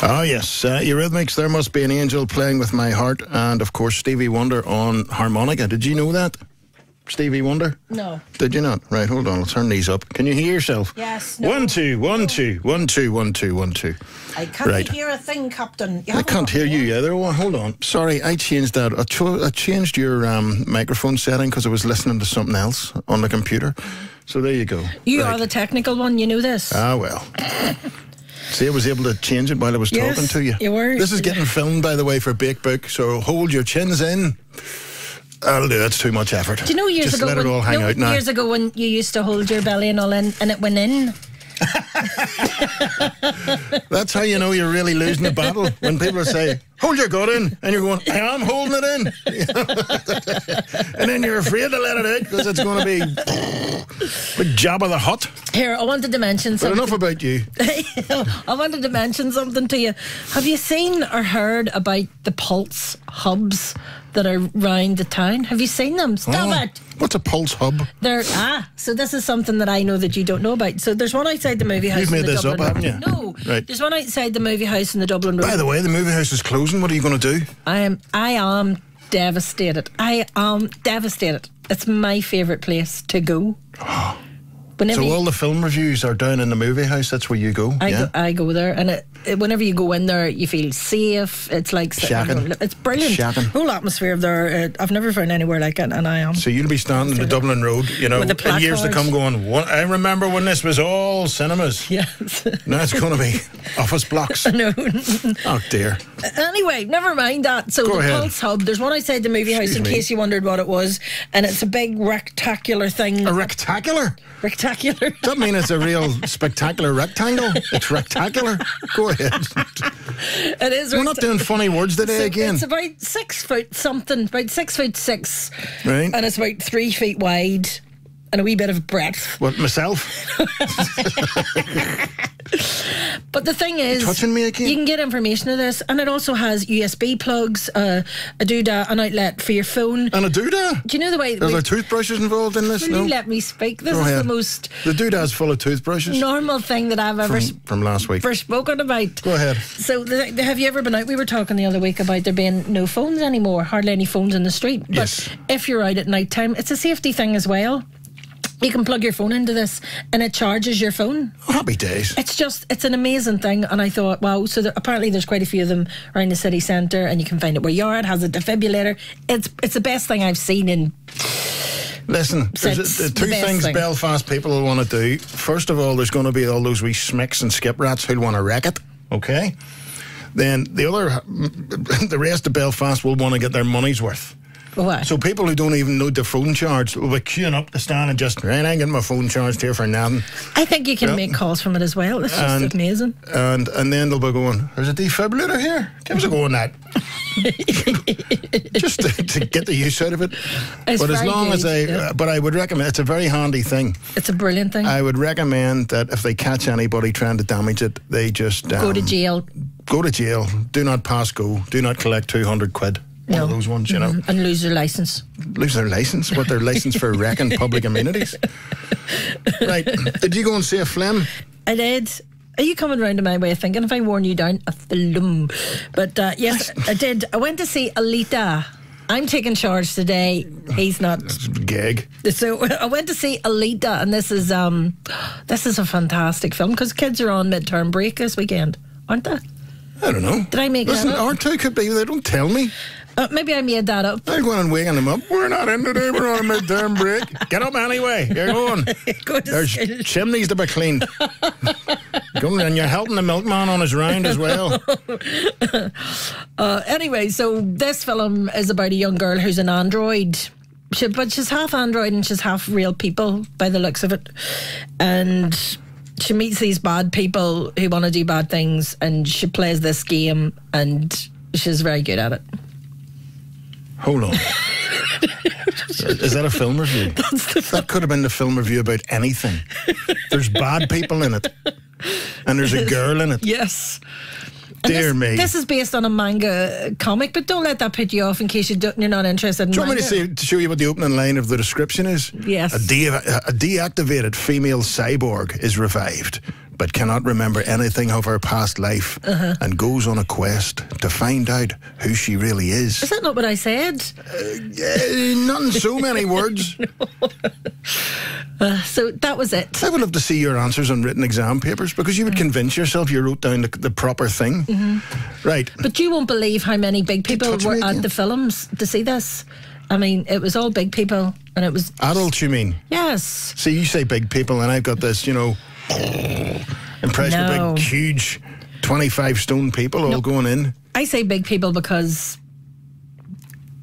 Oh, yes. Eurythmics, There Must Be an Angel Playing With My Heart. And, of course, Stevie Wonder on harmonica. Did you know that? Stevie Wonder? No. Did you not? Right, hold on. I'll turn these up. Can you hear yourself? Yes. No. 1, 2, 1, 2, 1, 2, 1, 2, 1, 2. I can't hear a thing, Captain. I can't hear you either. Well, hold on. Sorry, I changed that. I changed your microphone setting because I was listening to something else on the computer. So there you go. You are the technical one. You know this. Ah, well. See, I was able to change it while I was talking to you. You were. This is getting filmed, by the way, for Bake Book, so hold your chins in. That'll do. That's too much effort. Do you know years Just ago let it all hang out now. Years ago when you used to hold your belly and all in, and it went in? That's how you know you're really losing the battle. When people say, hold your gut in, and you're going, I am holding it in. And then you're afraid to let it out because it's going to be a Jabba the Hutt. Here, I wanted to mention something. But enough about you. I wanted to mention something to you. Have you seen or heard about the Pulse hubs that are round the town? Have you seen them? Stop it. What's a Pulse hub? So this is something that I know that you don't know about. So there's one outside the movie house. You've made this up, haven't you? No. Right. There's one outside the movie house in the Dublin Road. By the way, the movie house is closing. What are you going to do? I am devastated. I am devastated. It's my favourite place to go. So all the film reviews are down in the movie house. That's where you go. I go there, and whenever you go in there, you feel safe. It's like shacking. It's brilliant. Shacking. Whole atmosphere there. I've never found anywhere like it, and I am. So you'll be standing in the Dublin Road, you know, in years to come, going, I remember when this was all cinemas. Yes. Now it's going to be office blocks. No. Oh dear. Anyway, never mind that. So the Pulse Hub, there's one outside the movie house in case you wondered what it was, and it's a big rectangular thing. A rectangular? Rectangular. Does that mean it's a real spectacular rectangle? It's rectangular. Go ahead. It is. We're not doing funny words today again. It's about 6 foot something, about 6'6", right? And it's about 3 feet wide and a wee bit of breadth. What, myself? But the thing is, touching me again? You can get information of this, and it also has USB plugs, a doodah, an outlet for your phone. And a doodah? Do you know the way... Are there toothbrushes involved in this? Will you let me speak? This is the most... The doodah's full of toothbrushes? Normal thing that I've ever... From last week. First spoken about. Go ahead. So, have you ever been out? We were talking the other week about there being no phones anymore, hardly any phones in the street. But yes. If you're out at night time, it's a safety thing as well. You can plug your phone into this and it charges your phone. Oh, happy days. It's an amazing thing. And I thought, wow, so apparently there's quite a few of them around the city centre, and you can find it where you are. It has a defibrillator. It's the best thing I've seen in... Listen, the two things Belfast people will want to do. First of all, there's going to be all those wee smicks and skip rats who'll want to wreck it, okay? Then the rest of Belfast will want to get their money's worth. What? So people who don't even know the phone charge will be queuing up to stand and just, right, I'm getting my phone charged here for nothing. I think you can make calls from it as well. It's just amazing. And then they'll be going, there's a defibrillator here. Give us a go on that. Just to get the use out of it. But as long as but I would recommend, it's a very handy thing. It's a brilliant thing. I would recommend that if they catch anybody trying to damage it, they just... go to jail. Go to jail. Do not pass go. Do not collect 200 quid. One of those ones, you know. And lose their licence. Lose their licence? What, their licence for wrecking public amenities? Right. Did you go and see a film? I did. Are you coming round to my way of thinking? If I worn you down, a film. But yes, I did. I went to see Alita. I'm taking charge today. He's not. That's a gag. So I went to see Alita, and this is a fantastic film because kids are on midterm break this weekend, aren't they? I don't know. Did I make that up? Our two could be. They don't tell me. Maybe I made that up. I'm going and waking them up. We're not in today. We're on a midterm break. Get up anyway. You're going. There's chimneys to be cleaned. And you're helping the milkman on his round as well. Anyway, so this film is about a young girl who's an android. But she's half android and she's half real people by the looks of it. And she meets these bad people who want to do bad things, and she plays this game, and she's very good at it. Hold on. Is that a film review? That could have been the film review about anything. There's bad people in it. And there's a girl in it. Yes. Dear me. This is based on a manga comic, but don't let that put you off in case you're not interested in manga. Do you want me to show you what the opening line of the description is? Yes. A deactivated female cyborg is revived, but cannot remember anything of her past life and goes on a quest to find out who she really is. Is that not what I said? Not in so many words. So that was it. I would love to see your answers on written exam papers, because you would convince yourself you wrote down the proper thing. Right. But you won't believe how many big people were at the films to see this. I mean, it was all big people, and it was... Adults, you mean? Yes. See, you say big people, and I've got this, impression of big, huge, 25-stone people all going in. I say big people because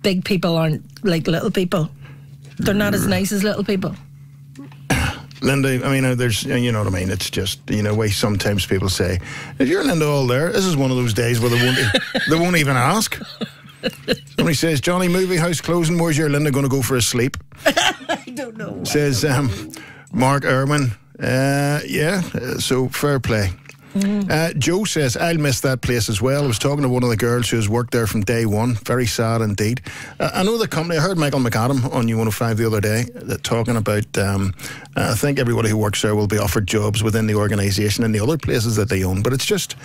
big people aren't like little people. They're not as nice as little people. Linda, I mean, there's, you know what I mean? It's just, way sometimes people say, if you're Linda all there, this is one of those days where they won't even ask. Somebody says, Johnny, movie house closing, where's your Linda going to go for a sleep? I don't know. Says Mark Irwin. So fair play. Joe says, I'll miss that place as well. I was talking to one of the girls who has worked there from day one. Very sad indeed. I know the company. I heard Michael McAdam on U105 the other day talking about, I think everybody who works there will be offered jobs within the organisation and the other places that they own. But it's just...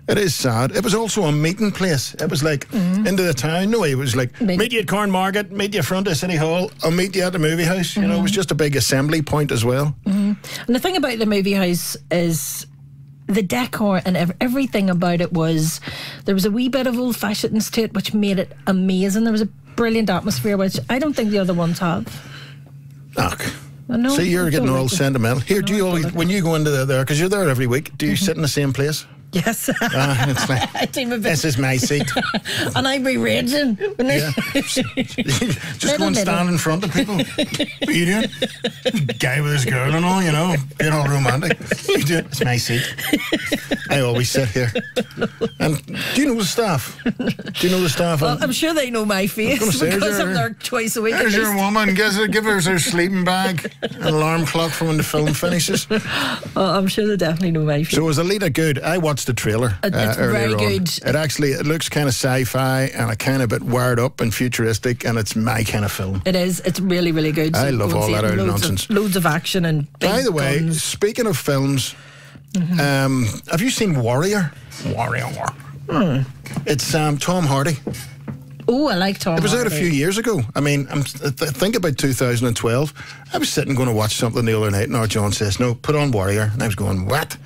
It is sad. It was also a meeting place. It was like into the town. No, it was like meet you at Corn Market, meet you front of City Hall, I'll meet you at the movie house. It was just a big assembly point as well. And the thing about the movie house is the decor and everything about it was, there was a wee bit of old-fashionedness to it, which made it amazing. There was a brilliant atmosphere, which I don't think the other ones have. See, you're getting all sentimental. Here, do you always, when you go into there, because you're there every week, do you sit in the same place? Yes. It's like, this is my seat. And I'd be raging. Just go and stand in front of people. What are you doing? Guy with his girl and all, being all romantic. What are you doing? It's my seat. I always sit here. And do you know the staff? Well, I'm sure they know my face because I'm there twice a week. There's your woman. Give her her sleeping bag, an alarm clock for when the film finishes. I'm sure they definitely know my face. So was Alita good? I watched the trailer it's very good. It looks kind of sci-fi and a kind of bit wired up and futuristic, and it's my kind of film. It is. It's really, really good. I love all that old nonsense. Loads of action and big By the way, guns. Speaking of films, have you seen Warrior? It's Tom Hardy. Oh, I like Tom Hardy. It was out a few years ago. I mean, think about 2012. I was sitting going to watch something the other night, and our John says, no, put on Warrior. And I was going, what?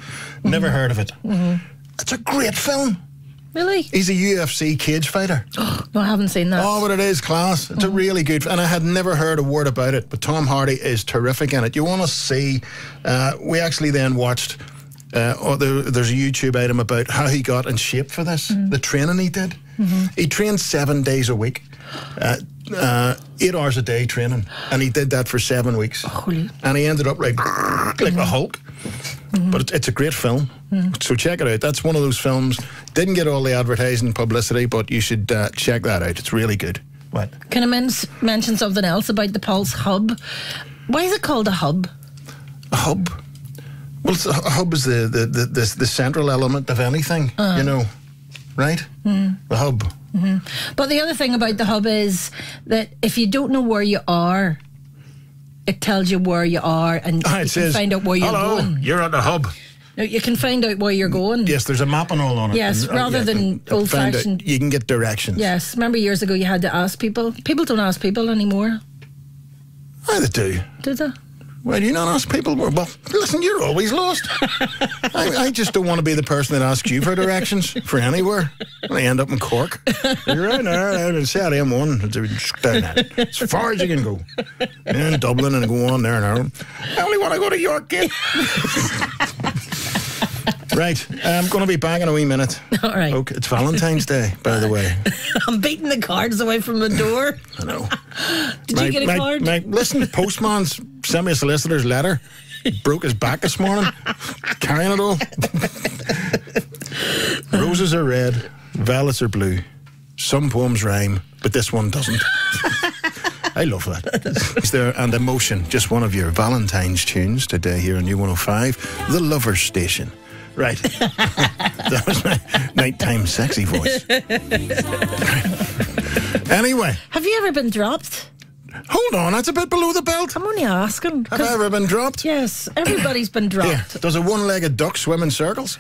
Never heard of it. It's a great film. Really? He's a UFC cage fighter. No, I haven't seen that. Oh, but it is class. It's a really good... And I had never heard a word about it, but Tom Hardy is terrific in it. You want to see... we actually then watched... there's a YouTube item about how he got in shape for this, the training he did. He trained 7 days a week, 8 hours a day training, and he did that for 7 weeks. Holy. And he ended up like a Hulk. But it's a great film, so check it out. That's one of those films. Didn't get all the advertising publicity, but you should check that out. It's really good. What? Can I mention something else about the Pulse Hub? Why is it called a hub? A hub? Well, a hub is the central element of anything, right? The hub. But the other thing about the hub is that if you don't know where you are, it tells you where you are, and you can find out where you're going. You're at the hub. No, you can find out where you're going. Yes, there's a map and all on it. Yes, rather than old-fashioned. You can get directions. Yes, remember years ago you had to ask people. People don't ask people anymore. Oh, they do. Do they? Why do you not ask people? Well, listen, you're always lost. I just don't want to be the person that asks you for directions for anywhere. When I end up in Cork. You're right there, and say M1, down that. As far as you can go. And Dublin and go on there now. I only want to go to York Gate. Right, I'm going to be back in a wee minute. All right. Okay, it's Valentine's Day, by the way. I'm beating the cards away from the door. I know. Did you get a card? Listen, postman's sent me a solicitor's letter. Broke his back this morning. Carrying it all. Roses are red, violets are blue. Some poems rhyme, but this one doesn't. I love that. Is there and Emotion, just one of your Valentine's tunes today here on U105, the Lovers Station. Right. That was my nighttime sexy voice. Anyway. Have you ever been dropped? Hold on, that's a bit below the belt. I'm only asking. Have I ever been dropped? Yes, everybody's been dropped. Here, does a one-legged duck swim in circles?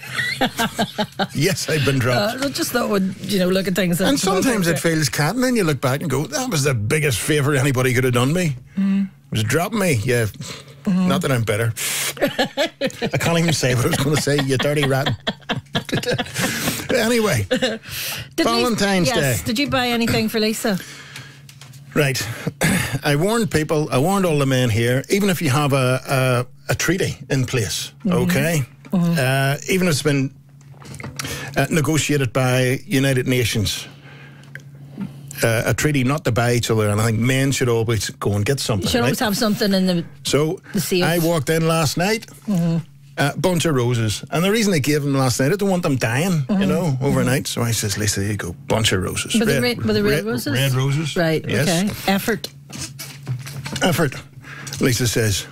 Yes, I've been dropped. I just thought would look at things. And sometimes it feels cat, and then you look back and go, that was the biggest favour anybody could have done me. It was dropping me. Yeah. Not that I'm better. I can't even say what I was going to say, you dirty rat. Anyway, Valentine's Day. Did you buy anything for Lisa? Right. I warned people, I warned all the men here, even if you have a treaty in place, okay? Even if it's been negotiated by United Nations, a treaty not to buy each other, and I think men should always go and get something. You should always have something in the safe. I walked in last night, a bunch of roses, and the reason I gave them last night, I don't want them dying, overnight. So I says, Lisa, there you go, bunch of roses. With the red roses? Red roses. Right, yes. Okay. Effort. Lisa says,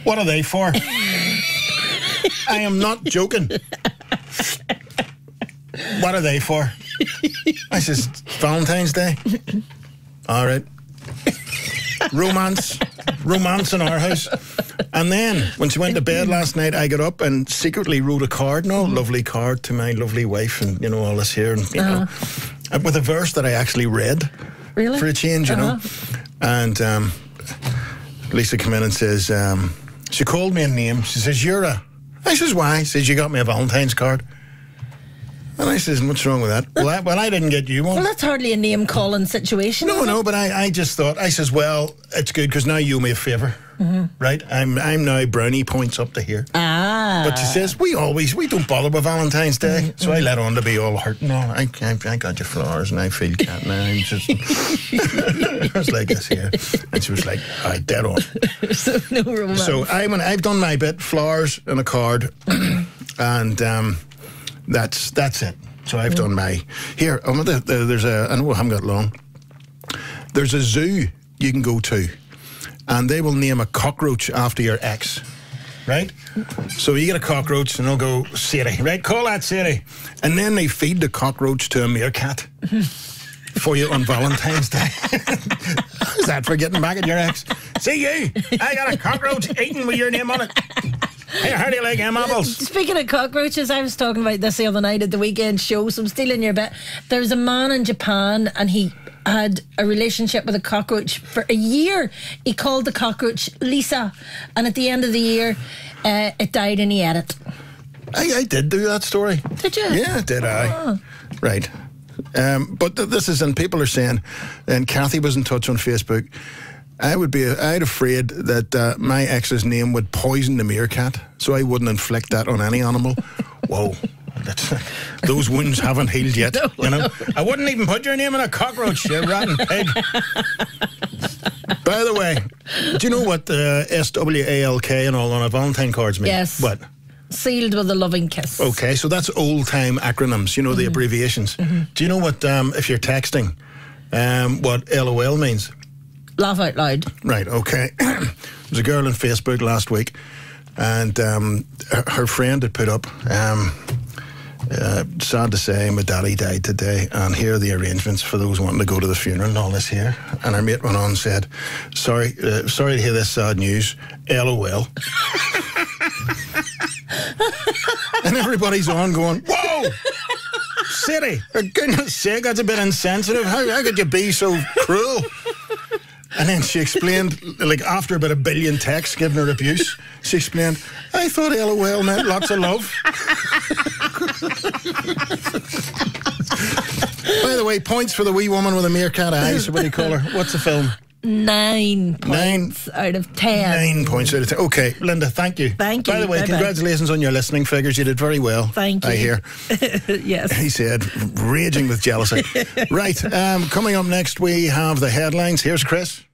what are they for? I am not joking. What are they for? I says, Valentine's Day. All right. Romance in our house. And then, when she went to bed last night, I got up and secretly wrote a card, lovely card to my lovely wife, and, all this here, and, with a verse that I actually read. Really? For a change, And Lisa came in and says, she called me a name. She says, you're a... I says, why? She says, you got me a Valentine's card. And I says, what's wrong with that? Well, I didn't get you one. Well, that's hardly a name-calling situation. No, but I just thought, I says, well, it's good because now you owe me a favour, right? I'm now brownie points up to here. But she says, we don't bother with Valentine's Day. So I let on to be all hurt. No, I got you flowers and I feel cat now. I'm just... I was like this here. And she was like, all right, dead on. So no romance. So I've done my bit, flowers and a card. And... That's it. So I've done my... Here, there's a... I know I haven't got long. There's a zoo you can go to, and they will name a cockroach after your ex, right? So you get a cockroach, and they'll go, Sadie, right? Call that Sadie. And then they feed the cockroach to a meerkat for you on Valentine's Day. How's that for getting back at your ex? See you, I got a cockroach eating with your name on it. Hey, how do you like them apples? Speaking of cockroaches, I was talking about this the other night at the weekend show, so I'm stealing your bit. There's a man in Japan, and he had a relationship with a cockroach for a year. He called the cockroach Lisa, and at the end of the year, it died and he ate it. I did do that story. Did you? Yeah, did I. Oh. Right. But this is, and people are saying, and Kathy was in touch on Facebook, I'd afraid that my ex's name would poison the meerkat, so I wouldn't inflict that on any animal. Whoa. Those wounds haven't healed yet, No. I wouldn't even put your name in a cockroach, you rotten pig. By the way, do you know what SWALK and all on a Valentine cards mean? Yes. What? Sealed with a loving kiss. Okay, so that's old-time acronyms, the abbreviations. Do you know what, if you're texting, what LOL means? Laugh out loud. Right, okay. There was a girl on Facebook last week, and her friend had put up, sad to say, my daddy died today, and here are the arrangements for those wanting to go to the funeral and all this here. And her mate went on and said, sorry to hear this sad news, LOL. And everybody's on going, whoa! City, for goodness sake, that's a bit insensitive. How could you be so cruel? And then she explained, like after about 1 billion texts giving her abuse, she explained, I thought LOL meant lots of love. By the way, points for the wee woman with the meerkat eyes. What do you call her? What's the film? 9 points out of 10. 9 points out of 10. Okay, Linda, thank you. Thank you. By the way, congratulations on your listening figures. You did very well. Thank you. I hear. Yes. He said, raging with jealousy. Right, coming up next, we have the headlines. Here's Chris.